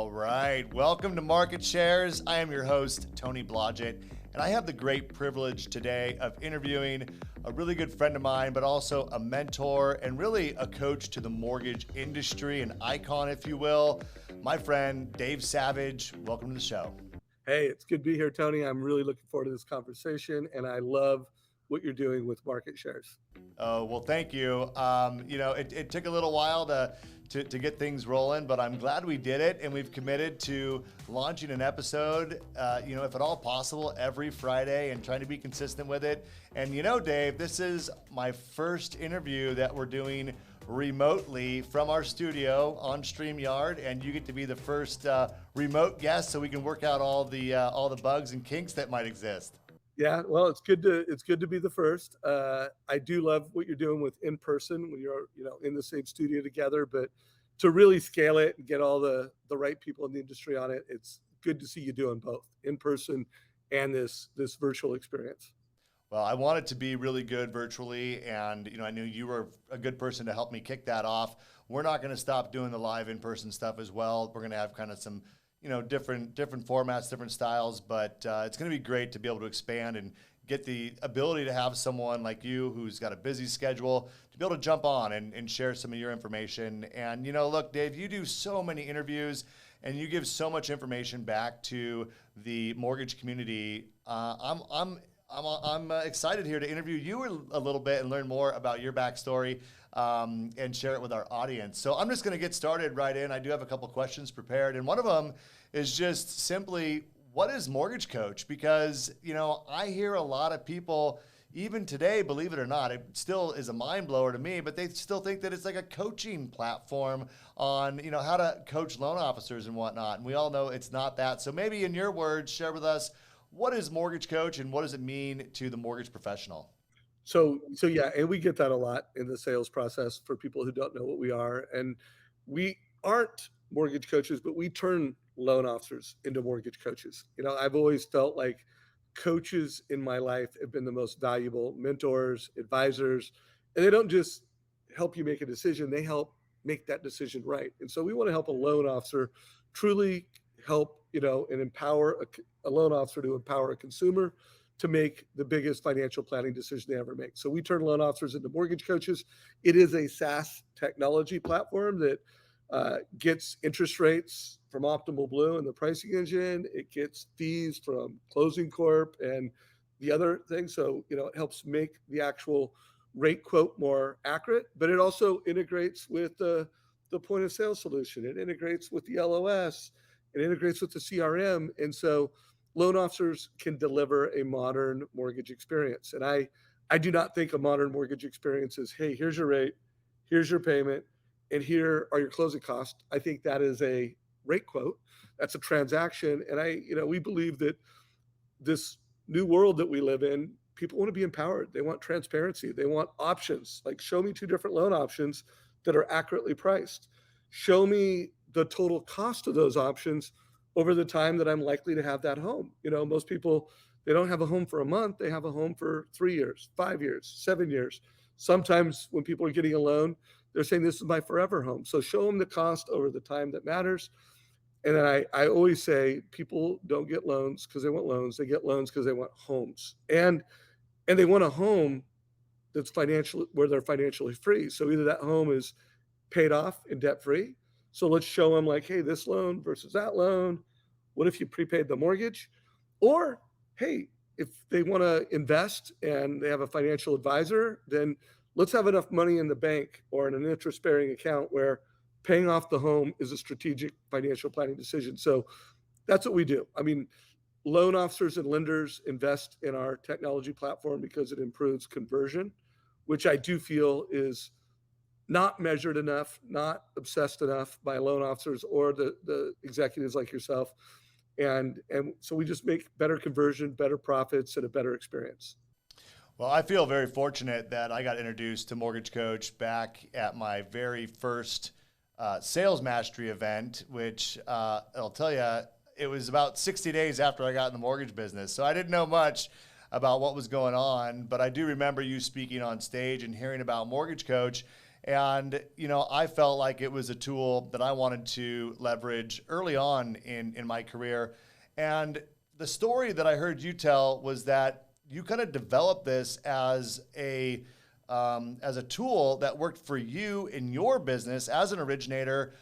All right. Welcome to Market Shares. I am your host, Tony Blodgett, and I have the great privilege today of interviewing a really good friend of mine, but also a mentor and really a coach to the mortgage industry, an icon, if you will. My friend, Dave Savage. Welcome to the show. Hey, it's good to be here, Tony. I'm really looking forward to this conversation, and I love what you're doing with market shares. Oh, well, thank you. It took a little while to get things rolling, but I'm glad we did it, and we've committed to launching an episode, if at all possible, every Friday and trying to be consistent with it. And Dave, this is my first interview that we're doing remotely from our studio on StreamYard, and you get to be the first remote guest, so we can work out all the bugs and kinks that might exist. Yeah, well, it's good to be the first. I do love what you're doing with in person when you're in the same studio together, but to really scale it and get all the right people in the industry on it, it's good to see you doing both in person and this virtual experience. Well, I want it to be really good virtually, and I knew you were a good person to help me kick that off. We're not going to stop doing the live in-person stuff as well. We're going to have kind of some different formats, different styles, but it's going to be great to be able to expand and get the ability to have someone like you who's got a busy schedule to be able to jump on and share some of your information. And look, Dave, you do so many interviews and you give so much information back to the mortgage community. I'm excited here to interview you a little bit and learn more about your backstory and share it with our audience. So I'm just going to get started right in. I do have a couple questions prepared, and one of them is just simply, what is Mortgage Coach? Because I hear a lot of people, even today, believe it or not, it still is a mind blower to me, but they still think that it's like a coaching platform on how to coach loan officers and whatnot. And we all know it's not that. So maybe in your words, share with us, what is Mortgage Coach and what does it mean to the mortgage professional? So yeah, and we get that a lot in the sales process for people who don't know what we are. And we aren't mortgage coaches, but we turn loan officers into mortgage coaches. I've always felt like coaches in my life have been the most valuable mentors, advisors, and they don't just help you make a decision, they help make that decision right. And so we want to help a loan officer truly help, and empower a loan officer to empower a consumer to make the biggest financial planning decision they ever make. So we turn loan officers into mortgage coaches. It is a SaaS technology platform that gets interest rates from Optimal Blue and the pricing engine. It gets fees from Closing Corp and the other things. So, it helps make the actual rate quote more accurate, but it also integrates with the point of sale solution. It integrates with the LOS. It integrates with the CRM. And so loan officers can deliver a modern mortgage experience. And I do not think a modern mortgage experience is, hey, here's your rate, here's your payment, and here are your closing costs. I think that is a rate quote. That's a transaction. And we believe that this new world that we live in, people want to be empowered. They want transparency. They want options. Like, show me two different loan options that are accurately priced. Show me the total cost of those options over the time that I'm likely to have that home. Most people, they don't have a home for a month. They have a home for 3 years, 5 years, 7 years. Sometimes when people are getting a loan, they're saying this is my forever home. So show them the cost over the time that matters. And then I always say people don't get loans because they want loans. They get loans because they want homes. And they want a home that's where they're financially free. So either that home is paid off and debt free. So let's show them like, hey, this loan versus that loan. What if you prepaid the mortgage? Or, hey, if they want to invest and they have a financial advisor, then let's have enough money in the bank or in an interest-bearing account where paying off the home is a strategic financial planning decision. So that's what we do. I mean, loan officers and lenders invest in our technology platform because it improves conversion, which I do feel is not measured enough, not obsessed enough by loan officers or the executives like yourself. And so we just make better conversion, better profits, and a better experience. Well, I feel very fortunate that I got introduced to Mortgage Coach back at my very first sales mastery event, which I'll tell you, it was about 60 days after I got in the mortgage business. So I didn't know much about what was going on, but I do remember you speaking on stage and hearing about Mortgage Coach. And, I felt like it was a tool that I wanted to leverage early on in my career. And the story that I heard you tell was that you kind of developed this as a tool that worked for you in your business as an originator,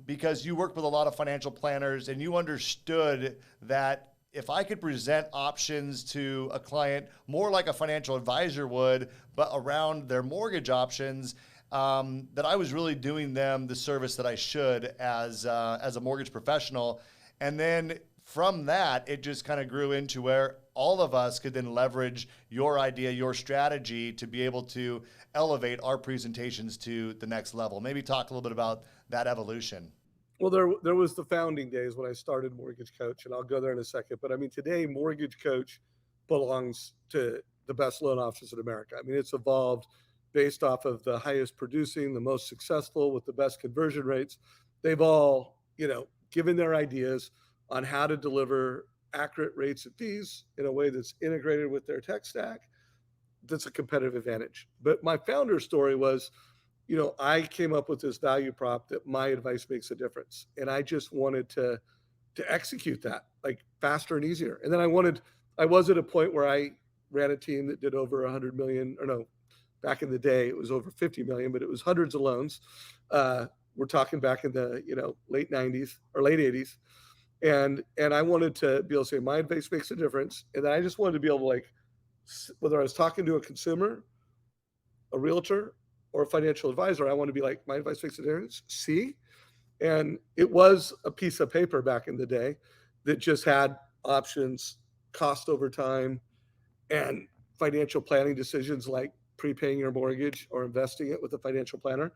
because you worked with a lot of financial planners and you understood that if I could present options to a client more like a financial advisor would, but around their mortgage options, that I was really doing them the service that I should as a mortgage professional. And then from that, it just kind of grew into where all of us could then leverage your idea, your strategy to be able to elevate our presentations to the next level. Maybe talk a little bit about that evolution. Well, there was the founding days when I started Mortgage Coach, and I'll go there in a second. But I mean, today Mortgage Coach belongs to the best loan officers in America. I mean, it's evolved based off of the highest producing, the most successful with the best conversion rates. They've all, given their ideas on how to deliver accurate rates and fees in a way that's integrated with their tech stack. That's a competitive advantage. But my founder story was, I came up with this value prop that my advice makes a difference. And I just wanted to execute that like faster and easier. And then I was at a point where I ran a team that did over 100 million, or no, back in the day, it was over 50 million, but it was hundreds of loans. We're talking back in the, late 90s or late 80s. And I wanted to be able to say my advice makes a difference. And then I just wanted to be able to, like, whether I was talking to a consumer, a realtor, or a financial advisor, I want to be like, my advice makes a difference. See? And it was a piece of paper back in the day that just had options, cost over time, and financial planning decisions like prepaying your mortgage or investing it with a financial planner.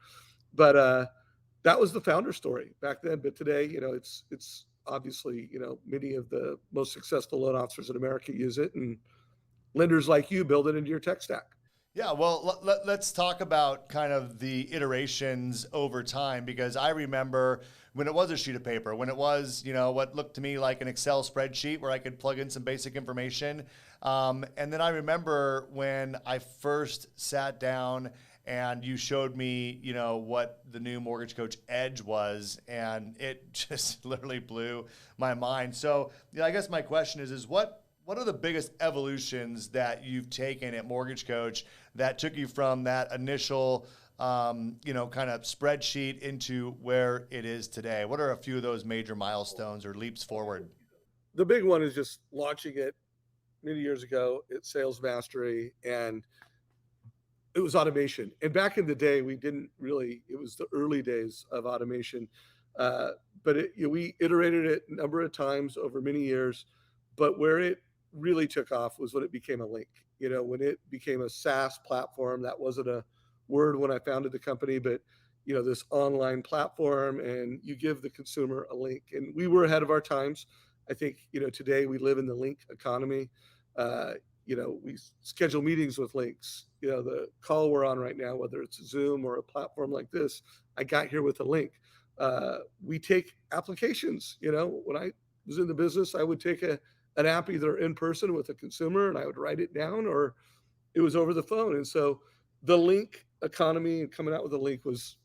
But that was the founder story back then. But today, it's obviously, many of the most successful loan officers in America use it, and lenders like you build it into your tech stack. Yeah, well, let's talk about kind of the iterations over time, because I remember when it was a sheet of paper, when it was, what looked to me like an Excel spreadsheet where I could plug in some basic information. And then I remember when I first sat down and you showed me, what the new Mortgage Coach Edge was, and it just literally blew my mind. So, I guess my question is what are the biggest evolutions that you've taken at Mortgage Coach that took you from that initial, kind of spreadsheet into where it is today? What are a few of those major milestones or leaps forward? The big one is just launching it many years ago at Sales Mastery, and it was automation. And back in the day, we didn't really, it was the early days of automation. But we iterated it a number of times over many years. But where it really took off was when it became a link. When it became a SaaS platform. That wasn't a word when I founded the company, but this online platform, and you give the consumer a link. And we were ahead of our times. I think today we live in the link economy. We schedule meetings with links. The call we're on right now, whether it's Zoom or a platform like this, I got here with a link. We take applications. When I was in the business, I would take an app either in person with a consumer and I would write it down, or it was over the phone. And so the link economy and coming out with a link was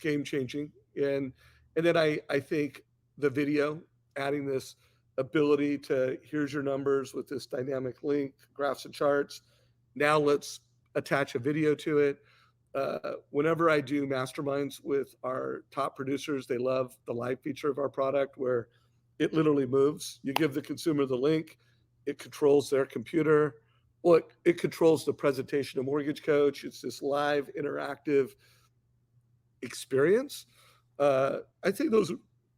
game changing. And then I think the video, adding this ability to, here's your numbers with this dynamic link, graphs and charts. Now let's attach a video to it. Whenever I do masterminds with our top producers, they love the live feature of our product where it literally moves. You give the consumer the link, it controls their computer. Well, it controls the presentation of Mortgage Coach. It's this live interactive experience. I think those,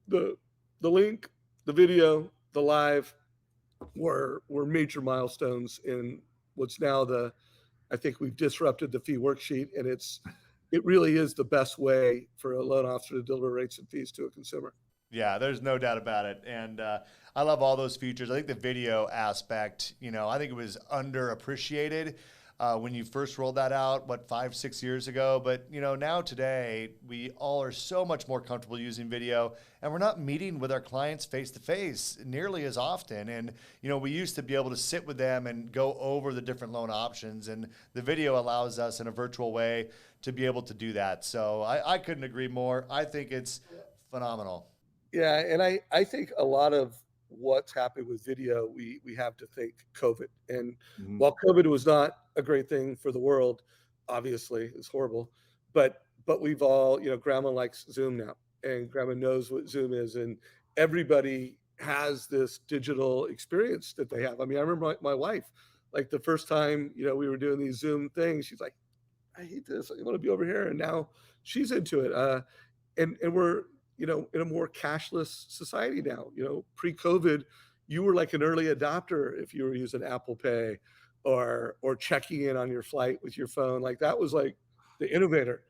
the link, the video, the live were major milestones in what's now I think we've disrupted the fee worksheet, and it really is the best way for a loan officer to deliver rates and fees to a consumer. Yeah, there's no doubt about it. And I love all those features. I think the video aspect, I think it was underappreciated. when you first rolled that out, what, 5, 6 years ago. But, now today, we all are so much more comfortable using video, and we're not meeting with our clients face to face nearly as often. And, we used to be able to sit with them and go over the different loan options, and the video allows us in a virtual way to be able to do that. So I couldn't agree more. I think it's phenomenal. Yeah, and I think a lot of what's happened with video, we have to thank COVID. And Mhm. while COVID was not a great thing for the world, obviously it's horrible, but we've all, grandma likes Zoom now, and grandma knows what Zoom is, and everybody has this digital experience that they have. I mean, I remember my wife, like the first time, we were doing these Zoom things, she's like, I hate this. I want to be over here. And now she's into it. And we're in a more cashless society now. Pre-COVID, you were like an early adopter if you were using Apple Pay or checking in on your flight with your phone. Like that was like the innovator.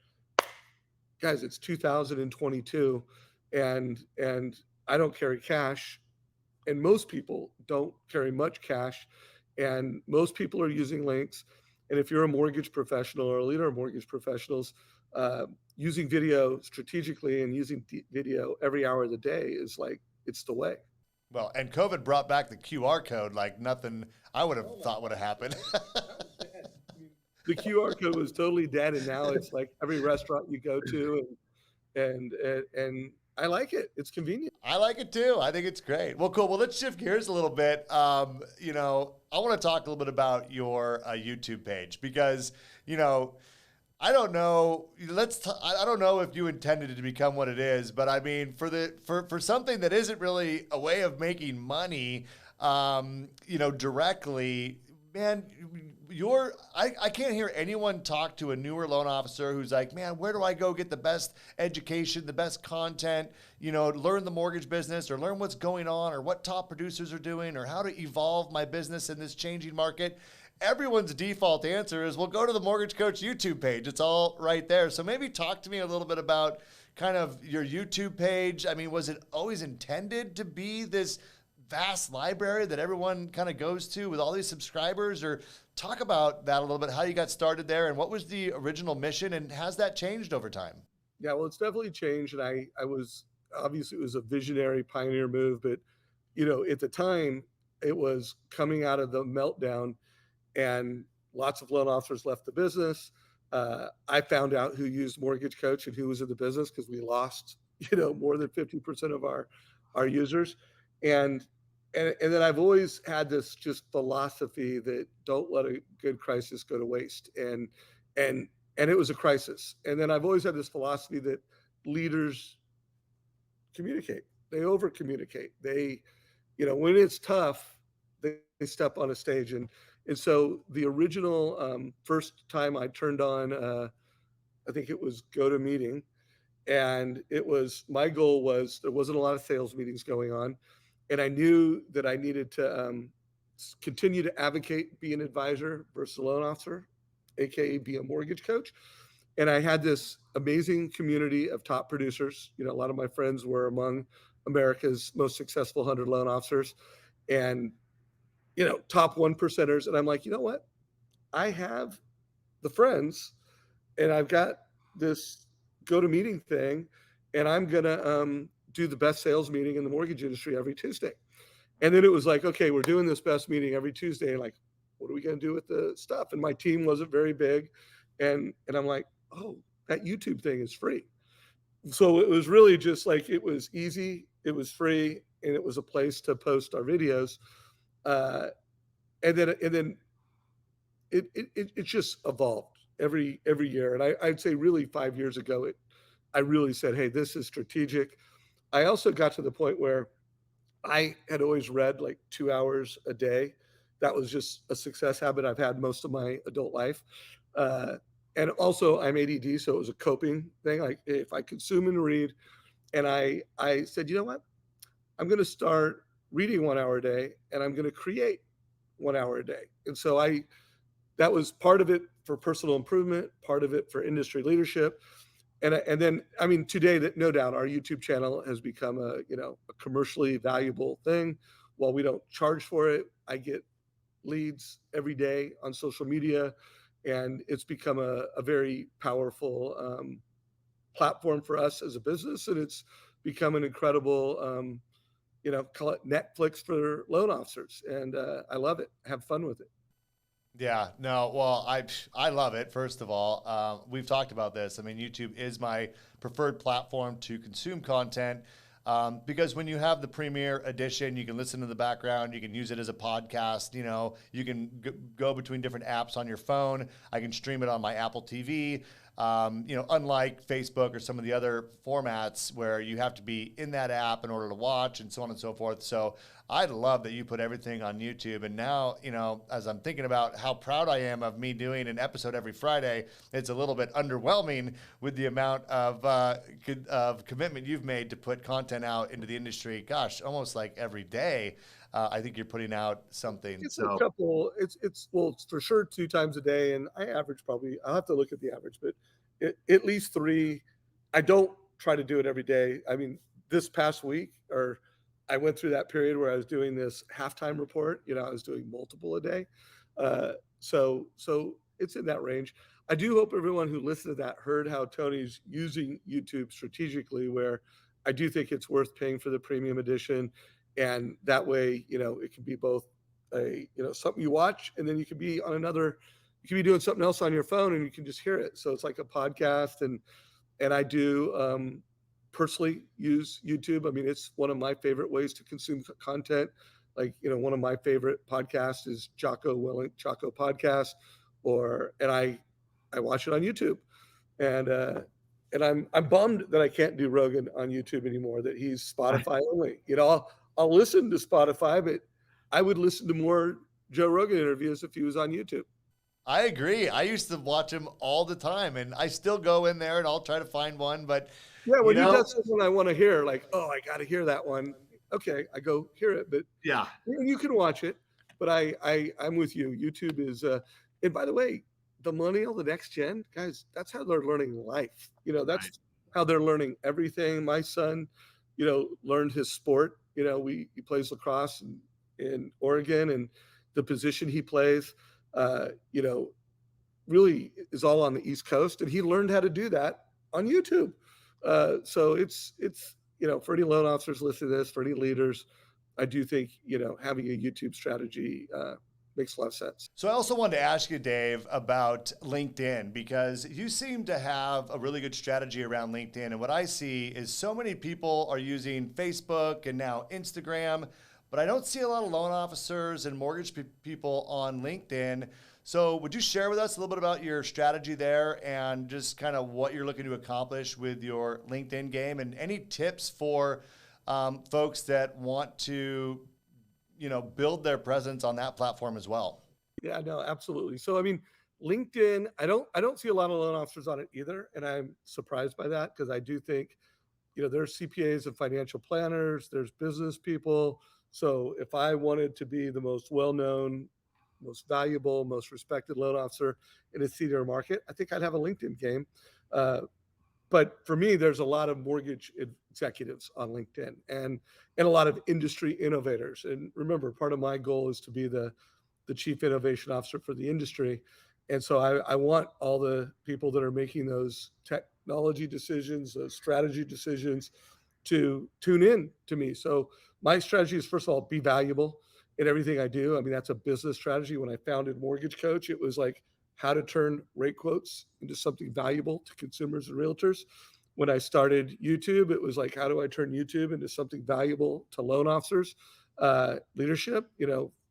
Guys, it's 2022, and I don't carry cash, and most people don't carry much cash, and most people are using links. And if you're a mortgage professional or a leader of mortgage professionals, using video strategically and using video every hour of the day is like it's the way. Well, and COVID brought back the QR code like nothing I would have thought would have happened. The QR code was totally dead, and now it's like every restaurant you go to, and I like it. It's convenient. I like it too. I think it's great. Well, cool. Well, let's shift gears a little bit. I want to talk a little bit about your YouTube page because, I don't know. I don't know if you intended it to become what it is, but I mean, for something that isn't really a way of making money, directly, man, I can't hear anyone talk to a newer loan officer who's like, man, where do I go get the best education, the best content, learn the mortgage business or learn what's going on or what top producers are doing or how to evolve my business in this changing market. Everyone's default answer is, well, go to the Mortgage Coach YouTube page. It's all right there. So maybe talk to me a little bit about kind of your YouTube page. I mean, was it always intended to be this vast library that everyone kind of goes to with all these subscribers? Or talk about that a little bit, how you got started there and what was the original mission and has that changed over time? Yeah, well, it's definitely changed, and I was obviously it was a visionary pioneer move, but at the time it was coming out of the meltdown, and lots of loan officers left the business. I found out who used Mortgage Coach and who was in the business because we lost, more than 50% of our users, and and then I've always had this just philosophy that don't let a good crisis go to waste, and and it was a crisis. And then I've always had this philosophy that leaders communicate, they over communicate, they when it's tough, they step on a stage. And so the original first time I turned on, I think it was GoToMeeting, and it was my goal was there wasn't a lot of sales meetings going on, and I knew that I needed to continue to advocate, be an advisor versus a loan officer, aka be a mortgage coach. And I had this amazing community of top producers. A lot of my friends were among America's most successful 100 loan officers, and top one percenters. And I'm like, you know what? I have the friends, and I've got this GoToMeeting thing, and I'm gonna do the best sales meeting in the mortgage industry every Tuesday. And then it was like, okay, we're doing this best meeting every Tuesday. And like, what are we gonna do with the stuff? And my team wasn't very big, and I'm like, oh, that YouTube thing is free. So it was really just like it was easy, it was free, and it was a place to post our videos. Uh, and then it just evolved every year. And I'd say really 5 years ago, I really said, hey, this is strategic. I also got to the point where I had always read like 2 hours a day. That was just a success habit I've had most of my adult life. Uh, and also, I'm ADD, so it was a coping thing. Like if I consume and read, and I said, you know what? I'm going to start reading 1 hour a day, and I'm going to create 1 hour a day. And so that was part of it for personal improvement, part of it for industry leadership. And then, I mean, today, that no doubt, our YouTube channel has become a commercially valuable thing. While we don't charge for it, I get leads every day on social media. and it's become a very powerful platform for us as a business, and it's become an incredible, call it Netflix for loan officers, and I love it. Have fun with it. Yeah, no, well, I love it. First of all, we've talked about this. I mean, YouTube is my preferred platform to consume content because when you have the Premiere Edition, you can listen to the background. You can use it as a podcast. You know, you can go between different apps on your phone. I can stream it on my Apple TV. You know, unlike Facebook or some of the other formats where you have to be in that app in order to watch and so on and so forth. So I love that you put everything on YouTube. And now, you know, as I'm thinking about how proud I am of me doing an episode every Friday, it's a little bit underwhelming with the amount of commitment you've made to put content out into the industry. Gosh, almost like every day. I think you're putting out something. It's a couple. It's for sure 2 times a day, and I average probably. I'll have to look at the average, but at least three. I don't try to do it every day. I mean, this past week, or I went through that period where I was doing this halftime report. You know, I was doing multiple a day. So it's in that range. I do hope everyone who listened to that heard how Tony's using YouTube strategically, where I do think it's worth paying for the premium edition, and that way, it can be both something you watch, and then you can be on another, you can be doing something else on your phone, and you can just hear it. So it's like a podcast, and I do personally use YouTube. I mean, it's one of my favorite ways to consume content. Like, one of my favorite podcasts is Jocko Podcast, and I watch it on YouTube, and I'm bummed that I can't do Rogan on YouTube anymore. That he's Spotify only. I'll listen to Spotify, but I would listen to more Joe Rogan interviews if he was on YouTube. I agree. I used to watch him all the time, and I still go in there and I'll try to find one. But Yeah, you when he know, does something I want to hear, like, oh, I got to hear that one. Okay, I go hear it, but yeah, you can watch it. But I'm with you. YouTube is, and by the way, the millennial, the next gen guys, that's how they're learning life. That's right. how they're learning everything. My son, learned his sport. He plays lacrosse in Oregon, and the position he plays, uh, you know, really is all on the East Coast, and he learned how to do that on YouTube. So it's for any loan officers listening to this, for any leaders, I do think having a YouTube strategy makes a lot of sense. So I also wanted to ask you, Dave, about LinkedIn because you seem to have a really good strategy around LinkedIn. And what I see is so many people are using Facebook and now Instagram, but I don't see a lot of loan officers and mortgage people on LinkedIn. So would you share with us a little bit about your strategy there and just kind of what you're looking to accomplish with your LinkedIn game and any tips for folks that want to build their presence on that platform as well? Yeah, no, absolutely. So I mean, LinkedIn, I don't see a lot of loan officers on it either, and I'm surprised by that because I do think there's CPAs and financial planners, there's business people. So if I wanted to be the most well-known, most valuable, most respected loan officer in a senior market, I think I'd have a LinkedIn game. Uh, but for me, there's a lot of mortgage executives on LinkedIn, and a lot of industry innovators. And remember, part of my goal is to be the chief innovation officer for the industry. And so I want all the people that are making those technology decisions, those strategy decisions, to tune in to me. So my strategy is, first of all, be valuable in everything I do. I mean, that's a business strategy. When I founded Mortgage Coach, it was like how to turn rate quotes into something valuable to consumers and realtors. When I started YouTube, it was like, how do I turn YouTube into something valuable to loan officers? Leadership,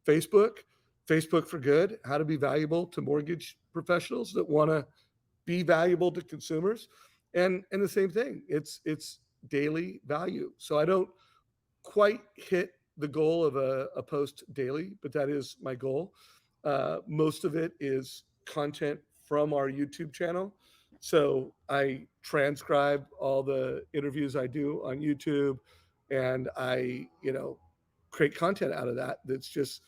Facebook for Good, how to be valuable to mortgage professionals that want to be valuable to consumers, and the same thing. It's daily value. So I don't quite hit the goal of a post daily, but that is my goal. Most of it is content from our YouTube channel. So I transcribe all the interviews I do on YouTube, and I, create content out of that. That's just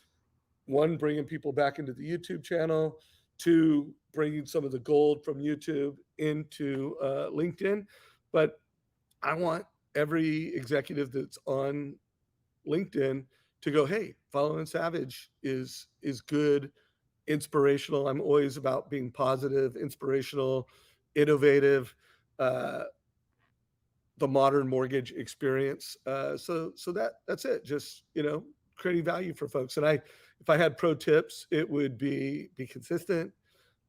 one, bringing people back into the YouTube channel, two, bringing some of the gold from YouTube into LinkedIn. But I want every executive that's on LinkedIn to go, hey, Following Savage is good, inspirational. I'm always about being positive, inspirational, innovative, uh, the modern mortgage experience. That's it. Just, creating value for folks. And if I had pro tips, it would be consistent.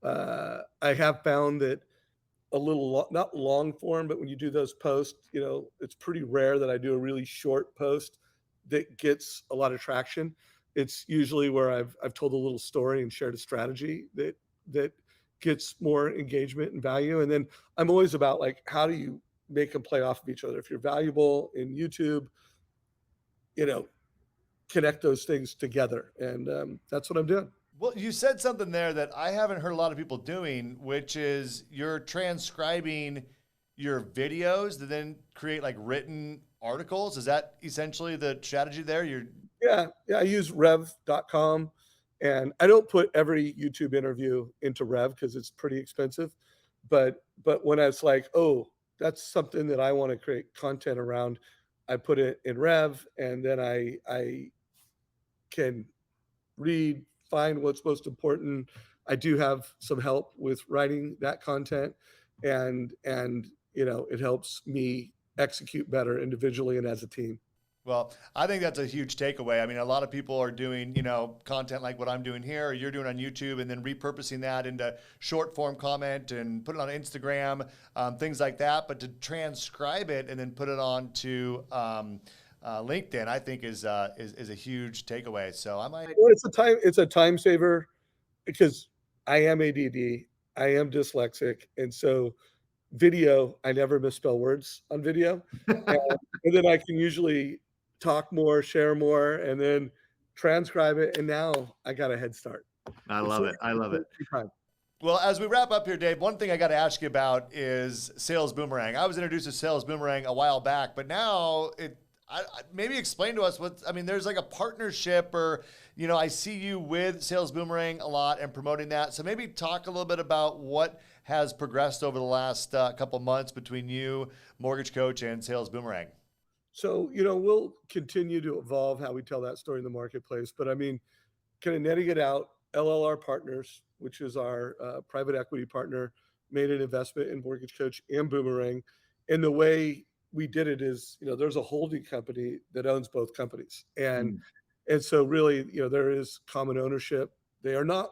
I have found that not long form, but when you do those posts, it's pretty rare that I do a really short post that gets a lot of traction. It's usually where I've told a little story and shared a strategy that gets more engagement and value. And then I'm always about, like, how do you make them play off of each other? If you're valuable in YouTube, you know, connect those things together. And that's what I'm doing. Well, you said something there that I haven't heard a lot of people doing, which is you're transcribing your videos to then create like written articles. Is that essentially the strategy there? Yeah, I use rev.com, and I don't put every YouTube interview into Rev because it's pretty expensive. But when it's like, oh, that's something that I want to create content around, I put it in Rev, and then I can read, find what's most important. I do have some help with writing that content, and it helps me execute better individually and as a team. Well, I think that's a huge takeaway. I mean, a lot of people are doing, content like what I'm doing here, or you're doing on YouTube, and then repurposing that into short form comment and put it on Instagram, things like that. But to transcribe it and then put it on to LinkedIn, I think is a huge takeaway. So I might. Well, it's a time saver because I am ADD, I am dyslexic, and so video, I never misspell words on video, and, and then I can usually talk more, share more, and then transcribe it, and now I got a head start. I It's love a it. I love it. free time. Well, as we wrap up here, Dave, one thing I got to ask you about is Sales Boomerang. I was introduced to Sales Boomerang a while back, but now maybe explain to us there's like a partnership or, I see you with Sales Boomerang a lot and promoting that. So maybe talk a little bit about what has progressed over the last couple months between you, Mortgage Coach, and Sales Boomerang. So, we'll continue to evolve how we tell that story in the marketplace, but I mean, kind of netting it out, LLR Partners, which is our private equity partner, made an investment in Mortgage Coach and Boomerang. And the way we did it is, there's a holding company that owns both companies. And so really, there is common ownership. They are not,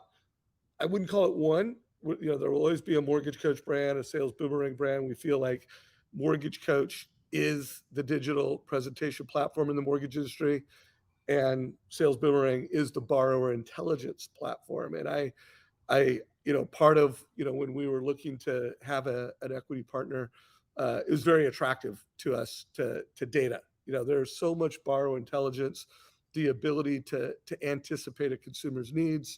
I wouldn't call it one. There will always be a Mortgage Coach brand, a Sales Boomerang brand. We feel like Mortgage Coach is the digital presentation platform in the mortgage industry, and Sales Boomerang is the borrower intelligence platform. And part of, when we were looking to have an equity partner, it was very attractive to us to data. There's so much borrower intelligence, the ability to anticipate a consumer's needs,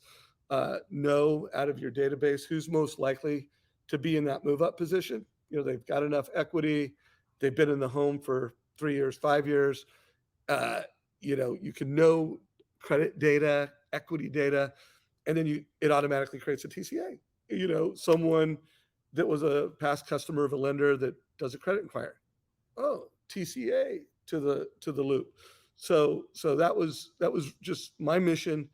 know out of your database who's most likely to be in that move up position. They've got enough equity, they've been in the home for 3 years, 5 years. You can know credit data, equity data, and then it automatically creates a TCA. Someone that was a past customer of a lender that does a credit inquiry. Oh, TCA to the loop. So that was just my mission,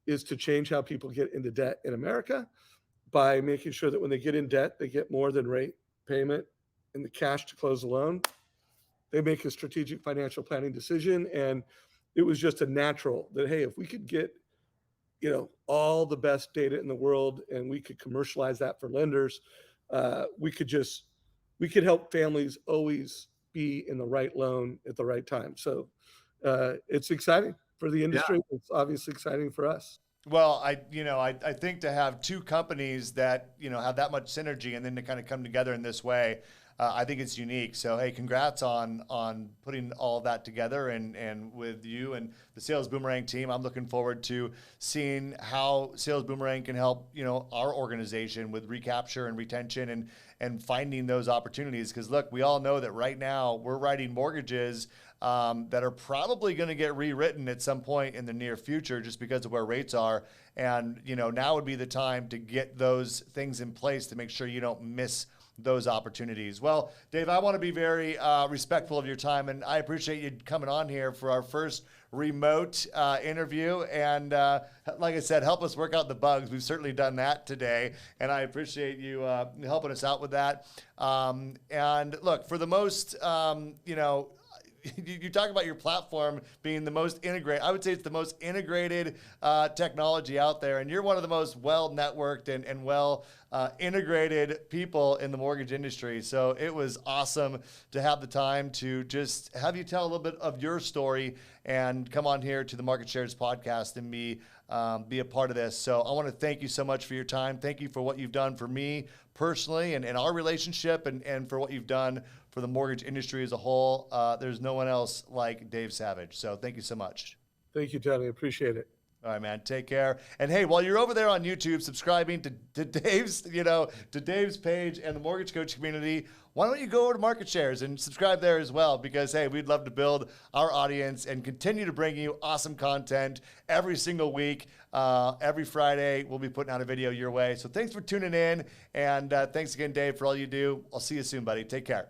is to change how people get into debt in America by making sure that when they get in debt, they get more than rate, payment, and the cash to close the loan. They make a strategic financial planning decision. And it was just a natural that, hey, if we could get, all the best data in the world and we could commercialize that for lenders, we could help families always be in the right loan at the right time. So it's exciting for the industry. Yeah. It's obviously exciting for us. Well, I think to have two companies that, have that much synergy and then to kind of come together in this way, I think it's unique. So, hey, congrats on putting all of that together and with you and the Sales Boomerang team. I'm looking forward to seeing how Sales Boomerang can help, our organization with recapture and retention and finding those opportunities. Because look, we all know that right now we're writing mortgages that are probably going to get rewritten at some point in the near future just because of where rates are. And, now would be the time to get those things in place to make sure you don't miss those opportunities. Well, Dave, I want to be very respectful of your time, and I appreciate you coming on here for our first remote interview. And like I said, help us work out the bugs. We've certainly done that today, and I appreciate you helping us out with that. And look, for the most, you talk about your platform being the most integrated. I would say it's the most integrated technology out there, and you're one of the most well-networked and well integrated people in the mortgage industry. So it was awesome to have the time to just have you tell a little bit of your story and come on here to the Market Shares podcast and be a part of this. So I want to thank you so much for your time. Thank you for what you've done for me personally and our relationship, and for what you've done for the mortgage industry as a whole. There's no one else like Dave Savage. So thank you so much. Thank you, Tony. Appreciate it. All right, man. Take care. And hey, while you're over there on YouTube subscribing to Dave's, to Dave's page and the mortgage coach community, why don't you go over to Market Shares and subscribe there as well? Because hey, we'd love to build our audience and continue to bring you awesome content every single week. Every Friday, we'll be putting out a video your way. So thanks for tuning in. And thanks again, Dave, for all you do. I'll see you soon, buddy. Take care.